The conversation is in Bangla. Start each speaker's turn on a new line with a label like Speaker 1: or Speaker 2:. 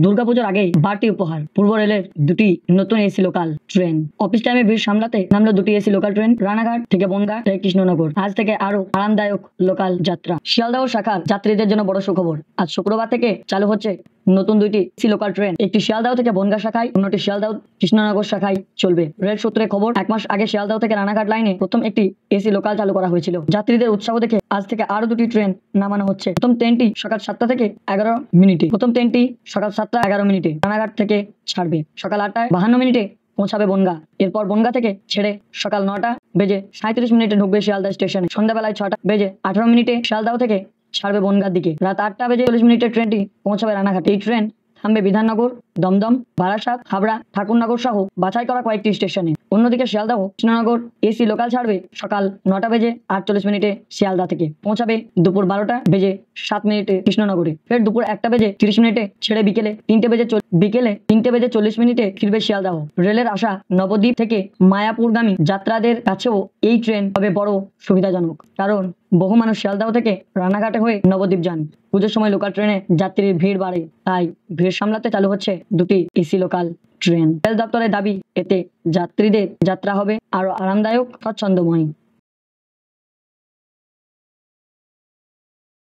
Speaker 1: দুর্গাপুজোর আগেই বাড়তি উপহার। পূর্ব রেলের দুটি নতুন এসি লোকাল ট্রেন। অফিস টাইমে ভিড় সামলাতে নামলো দুটি এসি লোকাল ট্রেন, রানাঘাট থেকে বনগাঁ থেকে কৃষ্ণনগর। আজ থেকে আরো আরামদায়ক লোকাল যাত্রা। শিয়ালদহ শাখার যাত্রীদের জন্য বড় সুখবর। আজ শুক্রবার থেকে চালু হচ্ছে নতুন দুইটি এসি লোকাল ট্রেন। একটি শিয়ালদহ থেকে বনগাঁ শাখায়, অন্যটি শিয়ালদহ কৃষ্ণনগর শাখায় চলবে। রেল সূত্রে খবর, 1 মাস আগে শিয়ালদহ থেকে রানাঘাট লাইনে প্রথম একটি এসি লোকাল চালু করা হয়েছিল। যাত্রীদের উৎসাহ দেখে আজ থেকে আরো দুটি ট্রেন নামানো হচ্ছে। প্রথম ট্রেনটি সকাল 7টা থেকে 11 মিনিটে রানাঘাট থেকে ছাড়বে। সকাল 8টায় 52 মিনিটে পৌঁছাবে বনগাঁ। এরপর বনগাঁ থেকে ছেড়ে সকাল 9টা বেজে 37 মিনিটে ঢুকবে শিয়ালদহ স্টেশনে। সন্ধ্যাবেলায় 6টা বেজে 18 মিনিটে শিয়ালদহ থেকে ছাড়বে বনগাঁর দিকে। রাত 8টা বেজে 40 মিনিটে ট্রেনটি পৌঁছাবে রানাঘাট। এই ট্রেন থামবে বিধাননগর, দমদম, বারাসাত, হাবড়া, ঠাকুরনগর সহ বাছাই করা কয়েকটি স্টেশনে। অন্যদিকে শিয়ালদহ কৃষ্ণনগর এসি লোকাল ছাড়বে সকাল 9টা বেজে 48 মিনিটে শিয়ালদহ থেকে, পৌঁছাবে দুপুর 12টা বেজে 7 মিনিটে কৃষ্ণনগরে। ফের দুপুর 1টা বেজে 30 মিনিটে ছেড়ে বিকেলে 3টে বেজে 40 মিনিটে ফিরবে শিয়ালদহ। রেলের আশা, নবদ্বীপ থেকে মায়াপুরগামী যাত্রাদের কাছেও এই ট্রেন হবে বড় সুবিধাজনক, কারণ বহু মানুষ শিয়ালদহ থেকে রানাঘাটে হয়ে নবদ্বীপ যান। পুজোর সময় লোকাল ট্রেনে যাত্রীর ভিড় বাড়ে, তাই ভিড় সামলাতে চালু হচ্ছে দুটি এসি লোকাল ট্রেন। রেল দপ্তরের দাবি, এতে যাত্রীদের যাত্রা হবে আরো আরামদায়ক, স্বাচ্ছন্দ্যময়।